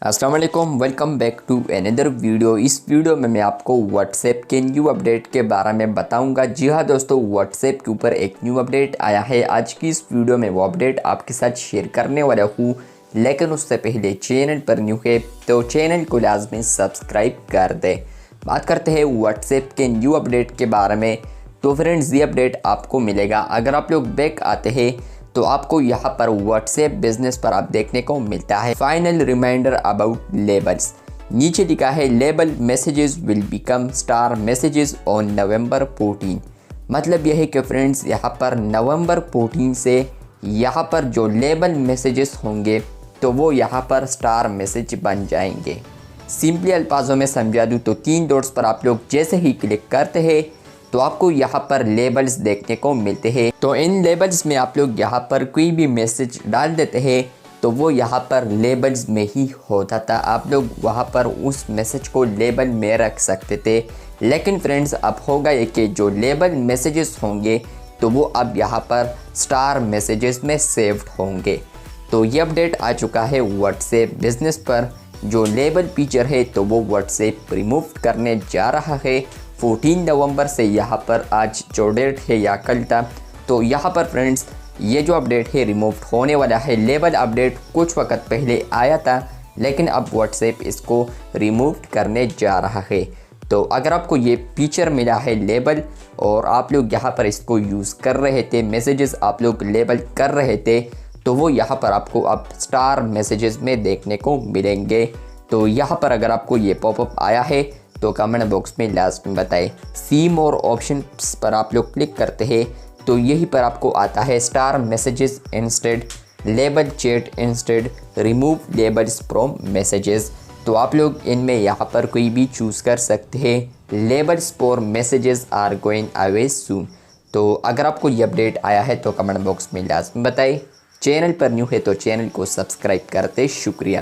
अस्सलाम वालेकुम, welcome back to another video. इस वीडियो में मैं आपको व्हाट्सएप के न्यू अपडेट के बारे में बताऊंगा। जी हाँ दोस्तों, व्हाट्सएप के ऊपर एक न्यू अपडेट आया है। आज की इस वीडियो में वो अपडेट आपके साथ शेयर करने वाला हूँ, लेकिन उससे पहले चैनल पर न्यू है तो चैनल को लाजमी सब्सक्राइब कर दे। बात करते हैं व्हाट्सएप के न्यू अपडेट के बारे में। तो फ्रेंड्स, ये अपडेट आपको मिलेगा अगर आप लोग बैक आते हैं तो आपको यहाँ पर व्हाट्सएप बिजनेस पर आप देखने को मिलता है फाइनल रिमाइंडर अबाउट लेबल्स। नीचे लिखा है label messages will become star messages on November 14। मतलब यह है कि फ्रेंड्स, यहाँ पर नवंबर 14 से यहाँ पर जो लेबल मैसेजेस होंगे तो वो यहाँ पर स्टार मैसेज बन जाएंगे। सिंपली अल्फाजों में समझा दूँ तो 3 डॉट्स पर आप लोग जैसे ही क्लिक करते हैं तो आपको यहाँ पर लेबल्स देखने को मिलते हैं। तो इन लेबल्स में आप लोग यहाँ पर कोई भी मैसेज डाल देते हैं तो वो यहाँ पर लेबल्स में ही होता था। आप लोग वहाँ पर उस मैसेज को लेबल में रख सकते थे, लेकिन फ्रेंड्स अब होगा ये कि जो लेबल मैसेजेस होंगे तो वो अब यहाँ पर स्टार मैसेजेस में सेव्ड होंगे। तो ये अपडेट आ चुका है व्हाट्सएप बिजनेस पर। जो लेबल फीचर है तो वो व्हाट्सएप रिमूव करने जा रहा है 14 नवंबर से। यहाँ पर आज जो डेट है या कल था, तो यहाँ पर फ्रेंड्स ये जो अपडेट है रिमूव होने वाला है। लेबल अपडेट कुछ वक्त पहले आया था, लेकिन अब व्हाट्सएप इसको रिमूव करने जा रहा है। तो अगर आपको ये फीचर मिला है लेबल और आप लोग यहाँ पर इसको यूज़ कर रहे थे, मैसेजेस आप लोग लेबल कर रहे थे, तो वो यहाँ पर आपको अब स्टार मैसेजेस में देखने को मिलेंगे। तो यहाँ पर अगर आपको ये पॉपअप आया है तो कमेंट बॉक्स में लास्ट में बताएं। सी मोर ऑप्शंस पर आप लोग क्लिक करते हैं तो यहीं पर आपको आता है star messages instead, label chat instead, remove labels from messages. तो आप लोग इनमें यहाँ पर कोई भी चूज़ कर सकते हैं। Labels for messages are going away soon. तो अगर आपको ये अपडेट आया है तो कमेंट बॉक्स में लास्ट में बताएं। चैनल पर न्यू है तो चैनल को सब्सक्राइब करते शुक्रिया।